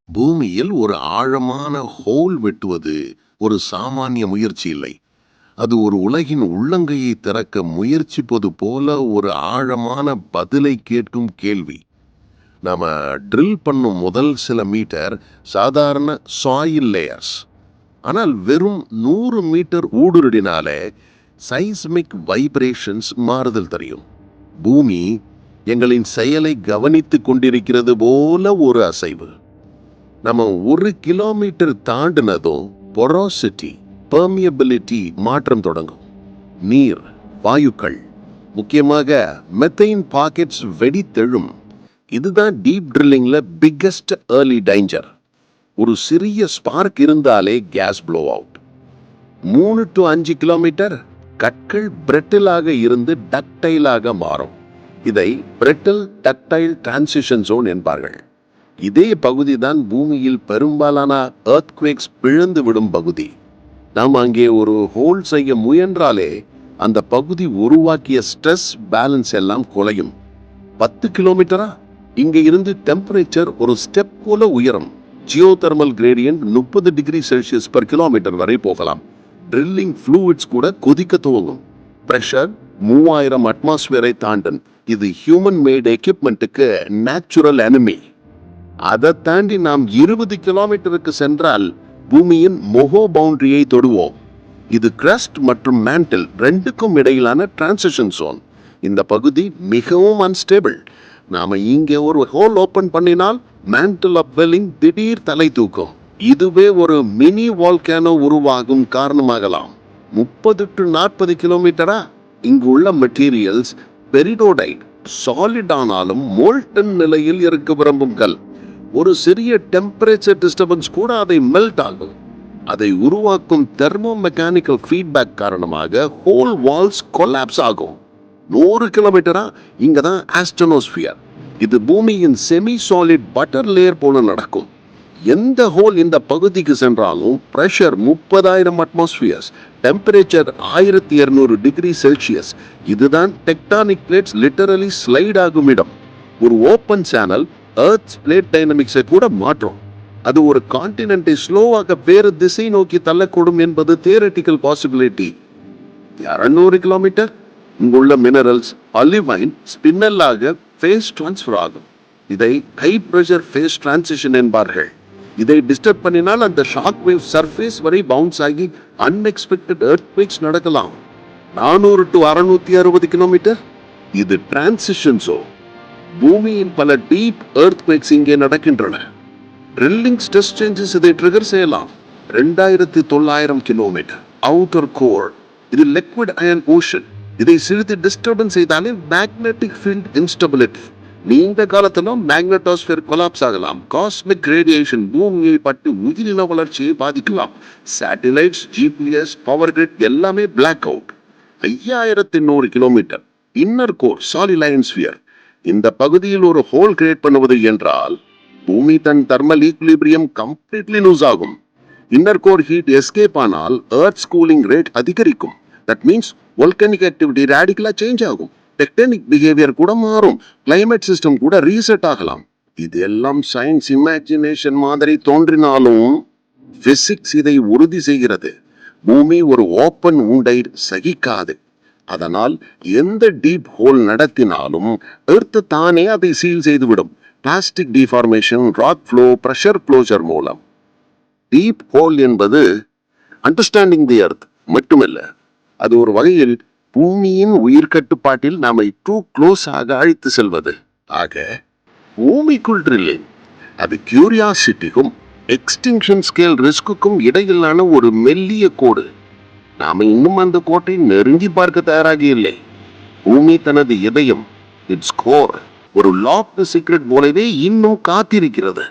பூமியில் ஒரு ஆழமான ஹோல் வெட்டுவது ஒரு சாமானிய முயற்சி இல்லை. அது ஒரு உலகின் உள்ளங்கையை திறக்க முயற்சிப்பது போல ஒரு ஆழமான பதிலை கேட்கும் கேள்வி. நாம ட்ரில் பண்ணும் முதல் சில மீட்டர் சாதாரண சாயில் லேயர்ஸ். ஆனால் வெறும் 100 மீட்டர் ஊடுருடினாலே சைஸ்மிக் வைப்ரேஷன்ஸ் மாறுதல் தெரியும். பூமி எங்களின் செயலை கவனித்துக் கொண்டிருக்கிறது போல ஒரு அசைவு. நம்ம 1 கிலோமீட்டர் தாண்டினதும் பொரோசிட்டி, பெர்மியபிலிட்டி மாற்றம் தொடங்கும். நீர், வாயுக்கள், முக்கியமாக மெத்தைன் பாக்கெட்ஸ் வெடித்தெழும். இதுதான் டீப் ட்ரில்லிங்ல பிக்கஸ்ட் ஏர்லி டேஞ்சர். ஒரு சிறிய ஸ்பார்க் இருந்தாலே gas blow out. 3 to 5 kilometre கற்கள் பிரெட்டிலாக இருந்து டக்டைலாக மாறும். இதை பிரெட்டில் டக்டைல் டிரான்சிஷன் ஜோன் என்பார்கள். இதே பகுதி தான் பூமியில் பெரும்பாலான எர்த்குவேக்ஸ் பிழந்து விடும் பகுதி. நாம் அங்கே ஒரு ஹோல் செய்ய முயன்றாலே அந்த பகுதி உருவாக்கிய ஸ்ட்ரெஸ் பேலன்ஸ் எல்லாம் குலையும். 10 கிலோமீட்டரா இங்கே இருந்து டெம்பரேச்சர் ஒரு ஸ்டெப் போல உயரும். Geothermal gradient 30 degree Celsius per kilometre வரை போகலாம். ட்ரில்லிங் ஃப்ளூயிட்ஸ் கூட கொதிக்க துவங்கும். பிரஷர் 3000 அட்மாஸ்பியரை தாண்டும். இது ஹியூமன் மேட் எக்யூப்மெண்ட்டுக்கு நேச்சுரல் எனிமி. அதை தாண்டி நாம் 20 கிலோமீட்டருக்கு சென்றால் பூமியின் மொஹோ பவுண்டரியை தொடுவோம். இது கிரஸ்ட் மற்றும் மேண்டில் ரெண்டுக்கும் இடையிலான டிரான்சிஷன் ஜோன். இந்த பகுதி மிகவும் அன்ஸ்டேபிள். நாம இங்கே ஒரு ஹோல் ஓபன் பண்ணினால் மேண்டில் அப்வெல்லிங் திடீர் தலை தூக்கும். இதுவே ஒரு மினி வால்கானோ உருவாகும் காரணமாகலாம். 30 to 40 கிலோமீட்டரா இங்கு உள்ள மெட்டீரியல்ஸ் பெரிடோடைட், சாலிட் ஆனாலும் மோல்டன் நிலையில் இருக்க விரும்பும் கல். ஒரு சிறிய டெம்பரேச்சர் டிஸ்டர்பன்ஸ் கூட அதை மெல்ட் ஆகும். அதை உருவாக்கும் தெர்மோ மெக்கானிக்கல் ஃபீட்பேக் காரணமாக ஹோல் வால்ஸ் கொலாப்ஸ் ஆகும். 100 கிலோமீட்டரா இங்க தான் ஆஸ்ட்ரோனோஸ்பியர். இது பூமியின் செமி சாலிட் பட்டர் லேயர் போல நடக்கும். எந்த ஹோல் இந்த பகுதிக்கு சென்றாலும் pressure 30,000 atmospheres, temperature 1200 degree Celsius. இதுதான் டெக்டானிக் பிளேட்ஸ் லிட்டரலி ஸ்லைட் ஆகும் இடம். ஒரு ஓப்பன் சேனல் எர்த் பிளேட் டைனமிக்ஸை கூட மாற்றும். அது ஒரு கான்டினென்ட்டை ஸ்லோவாக வேறு திசை நோக்கி தள்ளக்கூடும் என்பது தியரட்டிக்கல் பாசிபிலிட்டி. 200 கிலோமீட்டர் இங்குள்ள மினரல்ஸ் அலிவைன் ஸ்பின்னலாக ஃபேஸ் டிரான்ஸ்ஃபர் ஆகும். இதை ஹை பிரஷர் ஃபேஸ் டிரான்சிஷன் என்பார்கள். இதை டிஸ்டர்ப் பண்ணினால் அந்த ஷாக் வேவ் சர்ஃபேஸ் வரை பவுன்ஸ் ஆகி அன்எக்ஸ்பெக்டட் எர்த்குவேக்ஸ் நடக்கலாம். 400 to 660 கிலோமீட்டர் இது டிரான்சிஷன் ஜோன். பூமியின் பல டீப் எர்த்குவேக்ஸ் இங்கே நடக்கின்றன. ட்ரில்லிங் ஸ்ட்ரெஸ் சேஞ்சஸ் இதை ட்ரிகர் செய்யலாம். 2900 கிலோமீட்டர் அவுட்டர் கோர், இது லிக்விட் அயன் ஓஷன். இதை சிறிது டிஸ்டர்பன்ஸ் செய்தாலே மேக்னெட்டிக் ஃபீல்ட் இன்ஸ்டபிலிட்டி, நீண்ட காலத்துல மேக்னட்டோஸ்பியர் கொலாப்ஸ் ஆகலாம். காஸ்மிக் ரேடியேஷன் பூமியை பட்டு உயிரின வளர்ச்சியை பாதிக்கலாம். சேட்டலைட்ஸ், ஜிபிஎஸ், பவர் கிரிட் எல்லாமே black out. 5100 kilometre inner core சாலிலைன் sphere. இந்த பகுதியில் ஒரு ஹோல் கிரியேட் பண்ணுவது என்றால் பூமி தன் தெர்மல் ஈக்விலிபிரியம் கம்ப்ளீட்லி லூஸ் ஆகும். இன்னர் கோர் ஹீட் எஸ்கேப் ஆனால் எர்த் கூலிங் ரேட் அதிகரிக்கும். தட் மீன்ஸ் வோல்கனிக் ஆக்டிவிட்டி ரேடிக்கலா சேஞ்ச் ஆகும். டெக்டனிக் பிஹேவியர் கூட மாறும். கிளைமேட் சிஸ்டம் கூட ரீசெட் ஆகலாம். இதெல்லாம் சயின்ஸ் இமேஜினேஷன் மாதிரி தோன்றினாலும் பிசிக்ஸ் இதை உறுதி செய்கிறது. பூமி ஒரு ஓப்பன் உண்டை சகிக்காது. அதனால் எந்த டீப் ஹோல் நடத்தினாலும் எர்த் தானே அதை சீல் செய்துவிடும். Plastic deformation, rock flow, pressure closure மூலம். டீப் ஹோல் என்பது அண்டர்ஸ்டாண்டிங் தி எர்த் மட்டுமல்ல, அது ஒரு வகையில் பூமியின் உயிர் கட்டுப்பாட்டில் நாமை டூ க்ளோஸ் ஆக அழைத்து செல்வது. ஆக பூமிக்குள் ட்ரில்லிங் அது கியூரியாசிட்டிக்கும் எக்ஸ்டிங்ஷன் ஸ்கேல் ரிஸ்க்குக்கும் இடையிலான ஒரு மெல்லிய கோடு. நாம இன்னும் அந்த கோட்டை நெருங்கி பார்க்க தயாராக இல்லை. பூமி தனது இதயம், இட்ஸ் கோர், ஒரு லாக்டு சீக்ரெட் போலவே இன்னும் காத்திருக்கிறது.